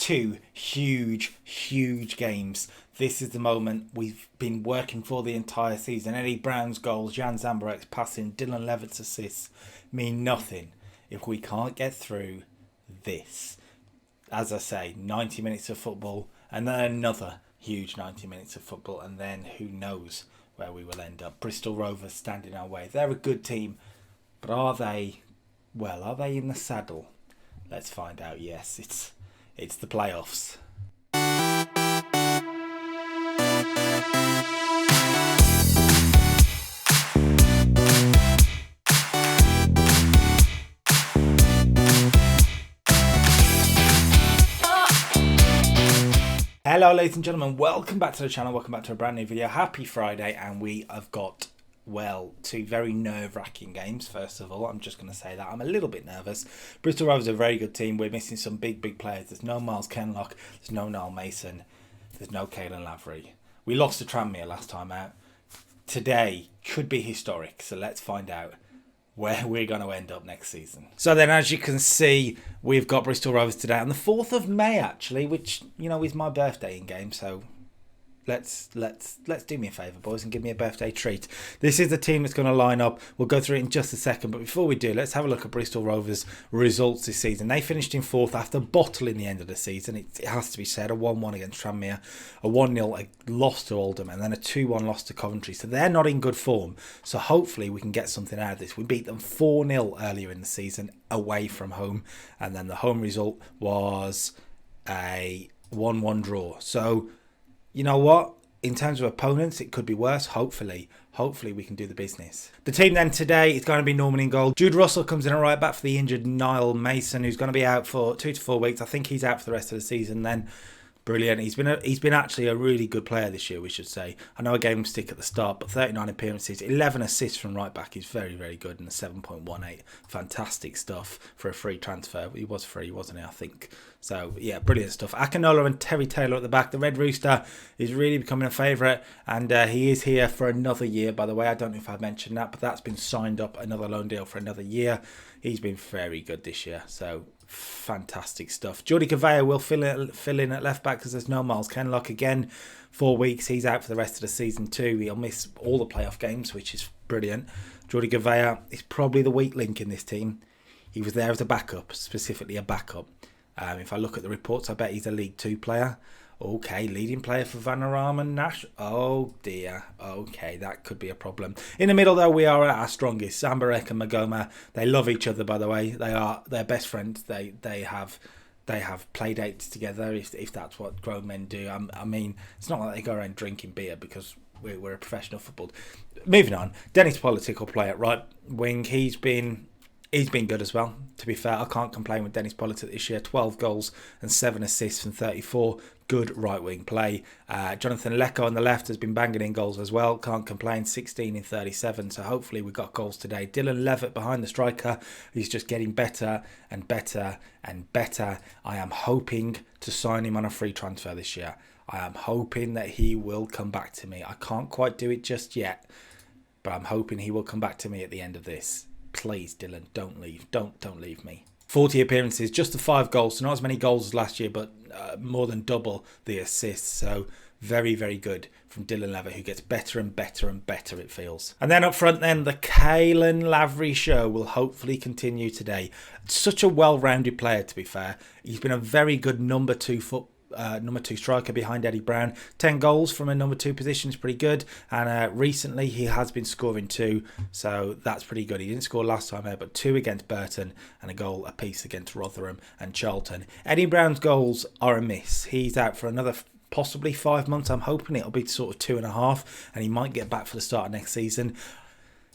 two huge games. This is the moment we've been working for the entire season. Eddie Brown's goals, Jan Zambarek's passing, Dylan Levitt's assists mean nothing if we can't get through this. As I say, 90 minutes of football and then another huge 90 minutes of football, and then who knows where we will end up. Bristol Rovers stand in our way. They're a good team, but are they in the saddle? Let's find out. Yes, it's the playoffs. Hello ladies and gentlemen, welcome back to the channel, welcome back to a brand new video. Happy Friday, and we have got, well, two very nerve-wracking games. First of all, I'm just going to say that I'm a little bit nervous. Bristol Rovers are a very good team. We're missing some big players. There's no Miles Kenlock, there's no Niall Mason, there's no Caelan Lavery. We lost to Tranmere last time out. Today could be historic, so let's find out where we're going to end up next season. So then, as you can see, we've got Bristol Rovers today on the 4th of May, actually, which, you know, is my birthday in game. So let's do me a favour, boys, and give me a birthday treat. This is the team that's going to line up. We'll go through it in just a second, but before we do, let's have a look at Bristol Rovers' results this season. They finished in 4th after bottling the end of the season. It has to be said, a 1-1 against Tranmere, a 1-0 loss to Oldham, and then a 2-1 loss to Coventry. So they're not in good form. So hopefully we can get something out of this. We beat them 4-0 earlier in the season away from home, and then the home result was a 1-1 draw. So you know what? In terms of opponents, it could be worse. Hopefully we can do the business. The team then today is going to be Norman in goal. Jude Russell comes in a right back for the injured Niall Mason, who's going to be out for 2 to 4 weeks. I think he's out for the rest of the season then. Brilliant. He's been actually a really good player this year, we should say. I know I gave him stick at the start, but 39 appearances, 11 assists from right back is very good, and a 7.18. Fantastic stuff for a free transfer. He was free, wasn't he, I think. So, yeah, brilliant stuff. Akinola and Terry Taylor at the back. The Red Rooster is really becoming a favourite, and he is here for another year, by the way. I don't know if I mentioned that, but that's been signed up, another loan deal for another year. He's been very good this year, so fantastic stuff. Jordi Cavea will fill in at left back because there's no Miles Kenlock. Again, 4 weeks. He's out for the rest of the season too. He'll miss all the playoff games, which is brilliant. Jordi Cavea is probably the weak link in this team. He was there as a backup, specifically a backup. If I look at the reports, I bet he's a League 2 player. Okay, leading player for Vanarama and Nash. Oh dear. Okay, that could be a problem. In the middle, though, we are at our strongest. Zambarek and Magoma. They love each other, by the way. They're best friends. They have play dates together. If that's what grown men do. I mean, it's not like they go around drinking beer because we're a professional football. Moving on. Dennis Politic will play at right wing. He's been good as well, to be fair. I can't complain with Dennis Politic this year. 12 goals and 7 assists from 34. Good right-wing play. Jonathan Lecco on the left has been banging in goals as well. Can't complain. 16 in 37. So hopefully we got goals today. Dylan Levitt behind the striker. He's just getting better and better and better. I am hoping to sign him on a free transfer this year. I am hoping that he will come back to me. I can't quite do it just yet, but I'm hoping he will come back to me at the end of this. Please, Dylan, don't leave. Don't leave me. 40 appearances, just the 5 goals. So not as many goals as last year, but more than double the assists. So very good from Dylan Levitt, who gets better and better and better, it feels. And then up front then, the Caelan Lavery show will hopefully continue today. Such a well-rounded player, to be fair. He's been a very good number 2 striker behind Eddie Brown. 10 goals from a number 2 position is pretty good, and recently he has been scoring 2, so that's pretty good. He didn't score last time out, but 2 against Burton and a goal apiece against Rotherham and Charlton. Eddie Brown's goals are a miss. He's out for another possibly 5 months. I'm hoping it'll be sort of 2.5, and he might get back for the start of next season.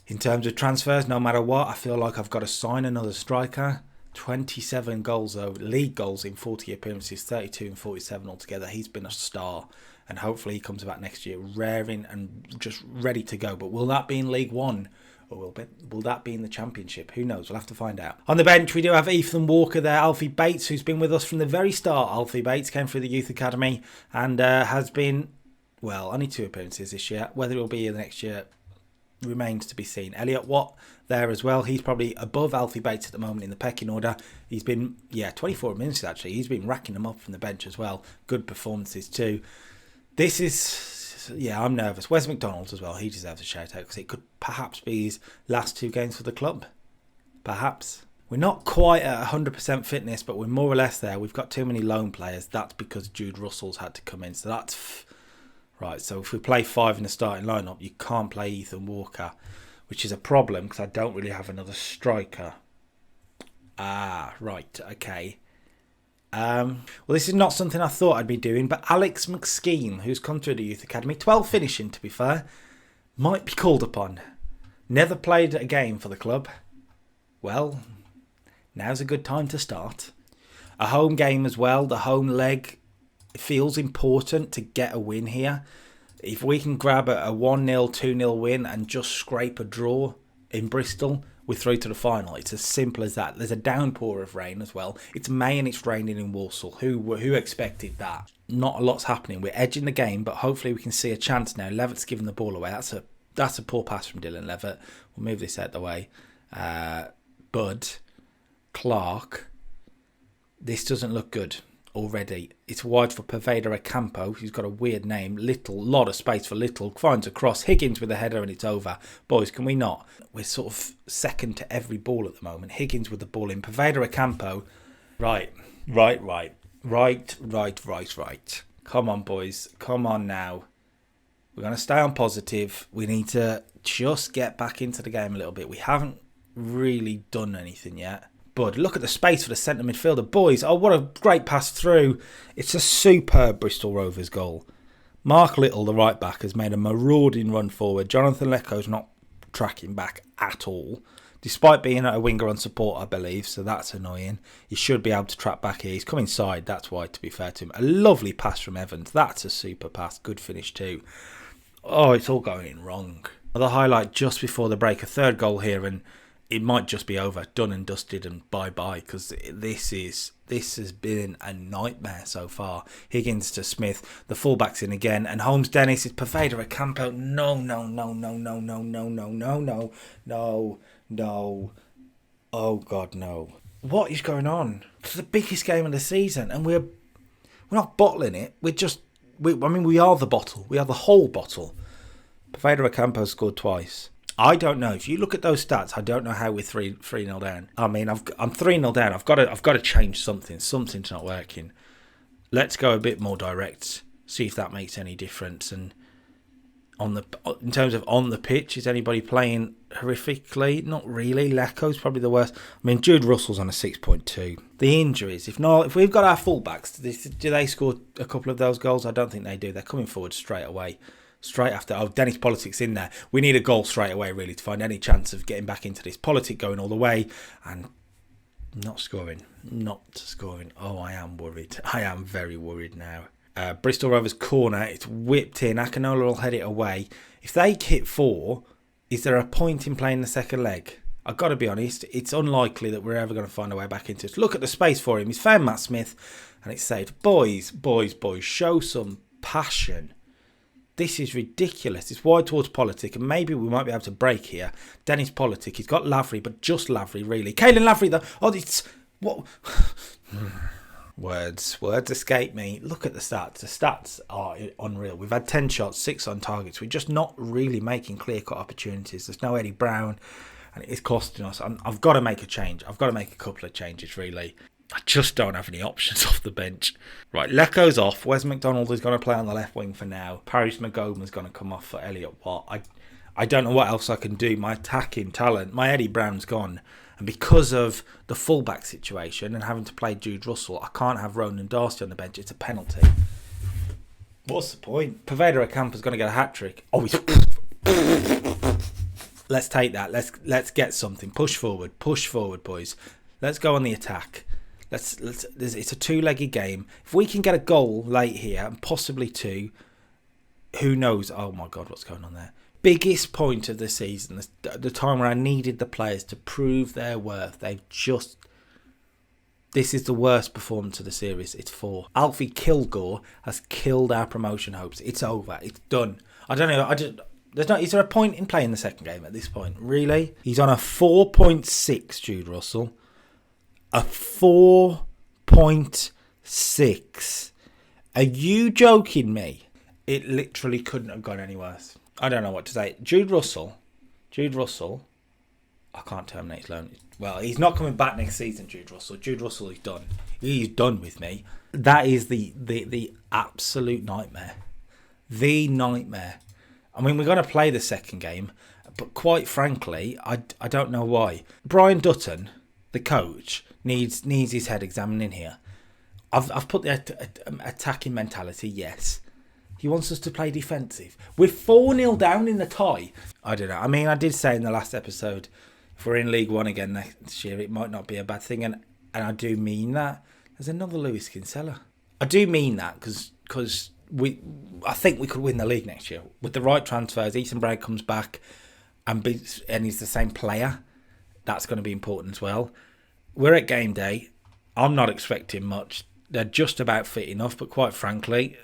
In terms of transfers, no matter what, I feel like I've got to sign another striker. 27 goals though, league goals in 40 appearances, 32 and 47 altogether. He's been a star, and hopefully he comes back next year raring and just ready to go. But will that be in League One, or will that be in the Championship? Who knows? We'll have to find out. On the bench, we do have Ethan Walker there, Alfie Bates, who's been with us from the very start. Alfie Bates came through the Youth Academy and has been, well, only 2 appearances this year. Whether it will be in the next year, remains to be seen. Elliot Watt there as well. He's probably above Alfie Bates at the moment in the pecking order. He's been, 24 minutes actually. He's been racking them up from the bench as well. Good performances too. This is, I'm nervous. Wes McDonald as well. He deserves a shout out because it could perhaps be his last 2 games for the club. Perhaps. We're not quite at 100% fitness, but we're more or less there. We've got too many loan players. That's because Jude Russell's had to come in. So that's... Right, so if we play 5 in the starting lineup, you can't play Ethan Walker, which is a problem because I don't really have another striker. Right, okay. Well, this is not something I thought I'd be doing, but Alex McSkeen, who's come through the Youth Academy, 12 finishing to be fair, might be called upon. Never played a game for the club. Well, now's a good time to start. A home game as well, the home leg. It feels important to get a win here. If we can grab a 1-0, 2-0 win and just scrape a draw in Bristol, we're through to the final. It's as simple as that. There's a downpour of rain as well. It's May and it's raining in Walsall. Who expected that? Not a lot's happening. We're edging the game, but hopefully we can see a chance now. Levitt's giving the ball away. That's a poor pass from Dylan Levitt. We'll move this out the way. Bud, Clark. This doesn't look good. Already. It's wide for Pervader Acampo. He's got a weird name. Lot of space for Little. Finds a cross. Higgins with a header and it's over. Boys, can we not? We're sort of second to every ball at the moment. Higgins with the ball in. Pervader Acampo. Right. Come on, boys. Come on now. We're going to stay on positive. We need to just get back into the game a little bit. We haven't really done anything yet. But look at the space for the centre midfielder. Boys, what a great pass through. It's a superb Bristol Rovers goal. Mark Little, the right back, has made a marauding run forward. Jonathan Lecco's not tracking back at all, despite being a winger on support, I believe, so that's annoying. He should be able to track back here. He's come inside, that's why, to be fair to him. A lovely pass from Evans. That's a super pass. Good finish too. Oh, it's all going wrong. The highlight just before the break. A third goal here and it might just be over, done and dusted and bye-bye, because this has been a nightmare so far. Higgins to Smith, the fullback's in again, and Holmes Dennis is Pervader Acampo. No. Oh God, no. What is going on? It's the biggest game of the season, and we're not bottling it. We are the bottle. We are the whole bottle. Pervader Acampo scored twice. I don't know. If you look at those stats, I don't know how we're 3-0 down. I mean, I'm 3-0 down. I've got to change something. Something's not working. Let's go a bit more direct. See if that makes any difference. And in terms of on the pitch, is anybody playing horrifically? Not really. Lecco's probably the worst. I mean, Jude Russell's on a 6.2. The injuries. If we've got our fullbacks, do they score a couple of those goals? I don't think they do. They're coming forward straight away. Straight after, Dennis Politik's in there. We need a goal straight away, really, to find any chance of getting back into this. Politic going all the way and not scoring. Oh, I am worried. I am very worried now. Bristol Rovers corner, it's whipped in. Akinola will head it away. If they hit 4, is there a point in playing the second leg? I've got to be honest, it's unlikely that we're ever going to find a way back into it. Look at the space for him. He's found Matt Smith and it's saved. Boys, show some passion. This is ridiculous. It's wide towards Politic, and maybe we might be able to break here. Dennis Politic, he's got Lavery, but just Lavery, really. Caelan Lavery, though. Oh, it's... What? Words escape me. Look at the stats. The stats are unreal. We've had 10 shots, 6 on targets. We're just not really making clear-cut opportunities. There's no Eddie Brown, and it is costing us. I've got to make a change. I've got to make a couple of changes, really. I just don't have any options off the bench. Right, Lecco's off. Wes McDonald is going to play on the left wing for now. Paris McGowan's going to come off for Elliot Watt. I don't know what else I can do. My attacking talent, my Eddie Brown's gone. And because of the fullback situation and having to play Jude Russell, I can't have Ronan Darcy on the bench. It's a penalty. What's the point? Pervader Acampo's going to get a hat-trick. Oh, he's... Let's take that. Let's get something. Push forward, boys. Let's go on the attack. It's a two-legged game. If we can get a goal late here, and possibly 2, who knows? Oh my God, what's going on there? Biggest point of the season, the time where I needed the players to prove their worth. This is the worst performance of the series. It's 4. Alfie Kilgore has killed our promotion hopes. It's over. It's done. I don't know. There's not. Is there a point in playing the second game at this point? Really? He's on a 4.6, Jude Russell. A 4.6. Are you joking me? It literally couldn't have gone any worse. I don't know what to say. Jude Russell. I can't terminate his loan. Well, he's not coming back next season, Jude Russell. Jude Russell is done. He's done with me. That is the absolute nightmare. The nightmare. I mean, we're going to play the second game, but quite frankly, I don't know why. Brian Dutton, the coach, needs his head examining here. I've put the attacking mentality, yes. He wants us to play defensive. We're 4-0 down in the tie. I don't know. I mean, I did say in the last episode, if we're in League One again next year, it might not be a bad thing. And I do mean that. There's another Lewis Kinsella. I do mean that because I think we could win the league next year. With the right transfers, Ethan Brown comes back and he's the same player. That's going to be important as well. We're at game day. I'm not expecting much. They're just about fit enough, but quite frankly,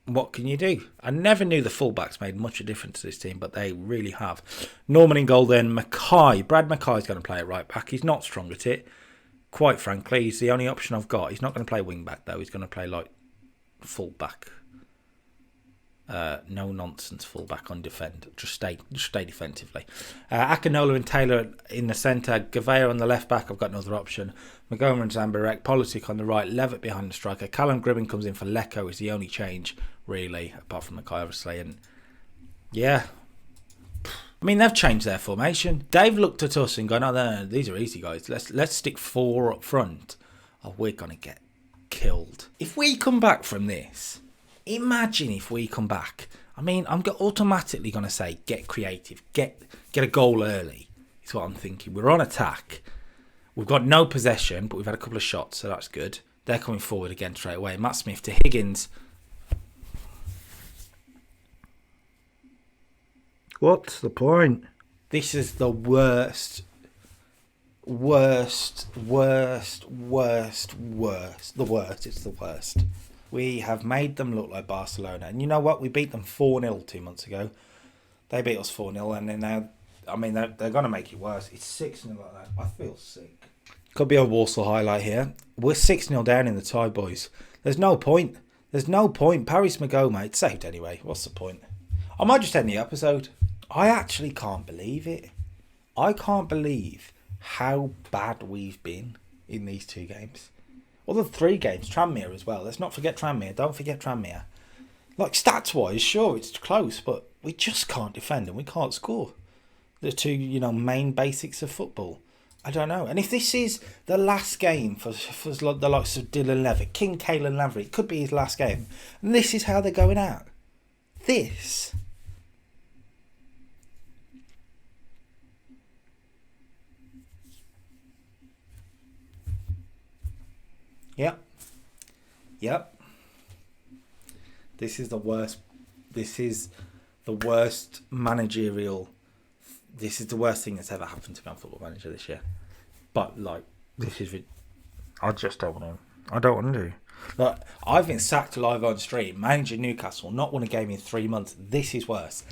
what can you do? I never knew the fullbacks made much of a difference to this team, but they really have. Norman in goal then. Brad Mackay's going to play at right back. He's not strong at it. Quite frankly, he's the only option I've got. He's not going to play wing back though. He's going to play like fullback. No nonsense fullback on defend. Just stay defensively. Akinola and Taylor in the centre. Gavea on the left back. I've got another option. Magoma and Zambarek. Politic on the right. Levitt behind the striker. Callum Gribben comes in for Lecco. Is the only change really, apart from Mackay obviously. And yeah, I mean they've changed their formation. Dave looked at us and gone, "Oh, no, these are easy guys. Let's stick 4 up front. Oh, we're gonna get killed if we come back from this." Imagine if we come back. I mean, I'm automatically going to say, get creative, get a goal early. Is what I'm thinking. We're on attack. We've got no possession, but we've had a couple of shots, so that's good. They're coming forward again straight away. Matt Smith to Higgins. What's the point? This is the worst. The worst. It's the worst. We have made them look like Barcelona. And you know what? We beat them 4-0 2 months ago. They beat us 4-0. And then now, I mean, they're going to make it worse. It's 6-0 like that. I feel sick. Could be a Walsall highlight here. We're 6-0 down in the tie, boys. There's no point. Paris Magoma, it's saved anyway. What's the point? I might just end the episode. I actually can't believe it. I can't believe how bad we've been in these 2 games. Well, the 3 games, Tranmere as well. Let's not forget Tranmere. Don't forget Tranmere. Like, stats-wise, sure, it's close, but we just can't defend and we can't score. The 2, main basics of football. I don't know. And if this is the last game for the likes of Dylan Levitt, King Caelan Lavery, it could be his last game. And this is how they're going out. This. Yep. This is the worst. This is the worst managerial. This is the worst thing that's ever happened to me on Football Manager this year. But this is. I just don't want to. I don't want to. Look, I've been sacked live on stream, managing Newcastle, not won a game in 3 months. This is worse.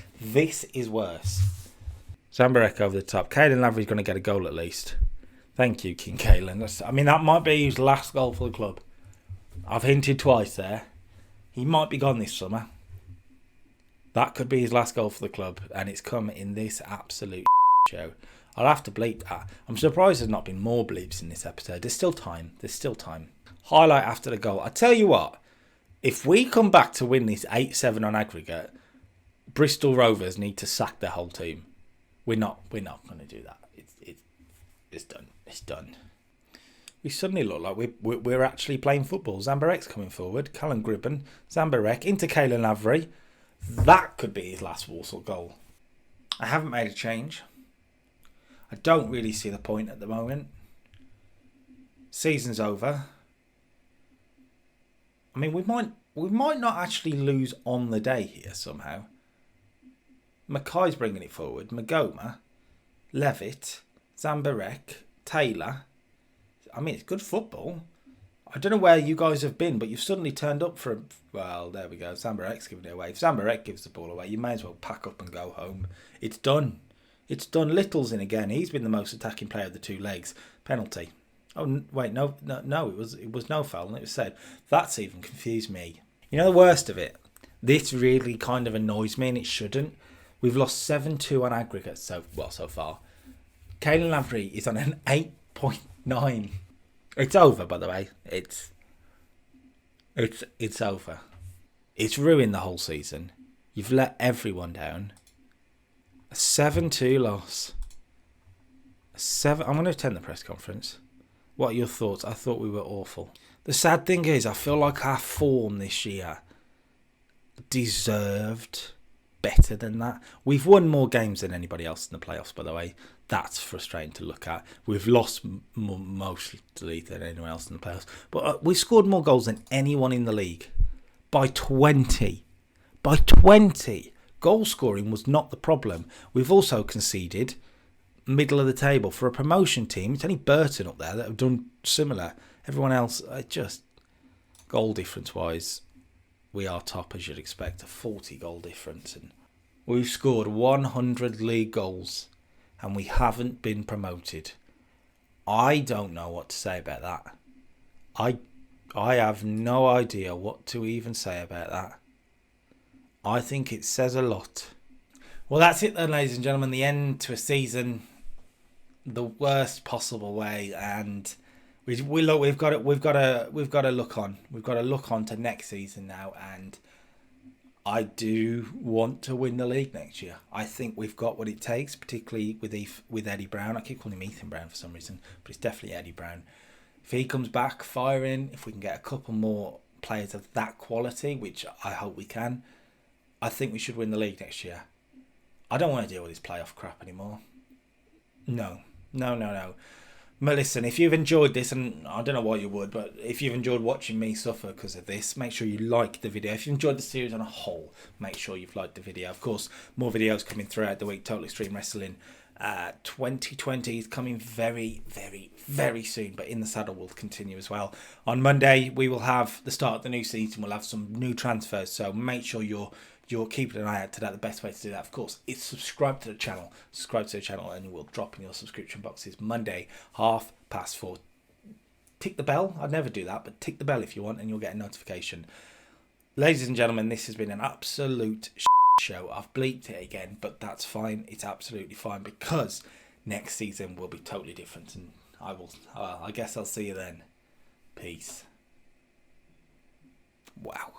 Zambarek over the top. Caelan Lavery's going to get a goal at least. Thank you, King Caelan. That might be his last goal for the club. I've hinted twice there. He might be gone this summer. That could be his last goal for the club, and it's come in this absolute show. I'll have to bleep that. I'm surprised there's not been more bleeps in this episode. There's still time. Highlight after the goal. I tell you what, if we come back to win this 8-7 on aggregate, Bristol Rovers need to sack their whole team. We're not going to do that. It's done. It's done. We suddenly look like we're actually playing football. Zambarek's coming forward. Callum Gribben. Zambarek into Caelan Lavery. That could be his last Walsall goal. I haven't made a change. I don't really see the point at the moment. Season's over. I mean, we might not actually lose on the day here somehow. Mackay's bringing it forward. Magoma, Levitt, Zambarek, Taylor. I mean, it's good football. I don't know where you guys have been, but you've suddenly turned up for. Well, there we go. Zambarek's giving it away. If Zambarek gives the ball away, you may as well pack up and go home. It's done. It's done. Little's in again. He's been the most attacking player of the two legs. Penalty. Oh wait, no. It was no foul, and it was said. That's even confused me. You know the worst of it. This really kind of annoys me, and it shouldn't. We've lost 7-2 on aggregate so far. Caelan Lavery is on an 8.9. It's over, by the way. It's over. It's ruined the whole season. You've let everyone down. A 7-2 loss. I'm going to attend the press conference. What are your thoughts? I thought we were awful. The sad thing is, I feel like our form this year deserved better than that. We've won more games than anybody else in the playoffs, by the way. That's frustrating to look at. We've lost mostly than anyone else in the playoffs. But we've scored more goals than anyone in the league. By 20. By 20. Goal scoring was not the problem. We've also conceded middle of the table. For a promotion team, it's only Burton up there that have done similar. Everyone else, just goal difference-wise, we are top, as you'd expect. A 40 goal difference. And we've scored 100 league goals. And we haven't been promoted. I don't know what to say about that. I have no idea what to even say about that. I think it says a lot. Well, that's it then, ladies and gentlemen. The end to a season, the worst possible way, and we've got to look on. We've got to look on to next season now, and I do want to win the league next year. I think we've got what it takes, particularly with Eddie Brown. I keep calling him Ethan Brown for some reason, but it's definitely Eddie Brown. If he comes back firing, if we can get a couple more players of that quality, which I hope we can, I think we should win the league next year. I don't want to deal with this playoff crap anymore. No. But listen, if you've enjoyed this, and I don't know why you would, but if you've enjoyed watching me suffer because of this, make sure you like the video. If you've enjoyed the series on a whole, make sure you've liked the video. Of course, more videos coming throughout the week. Total Extreme Wrestling 2020 is coming very, very, very soon, but In the Saddle will continue as well. On Monday, we will have the start of the new season. We'll have some new transfers, so make sure you're keeping an eye out to that. The best way to do that, of course, is subscribe to the channel. Subscribe to the channel and you will drop in your subscription boxes Monday, 4:30. Tick the bell. I'd never do that, but tick the bell if you want and you'll get a notification. Ladies and gentlemen, this has been an absolute show. I've bleeped it again, but that's fine. It's absolutely fine because next season will be totally different, and I guess I'll see you then. Peace. Wow.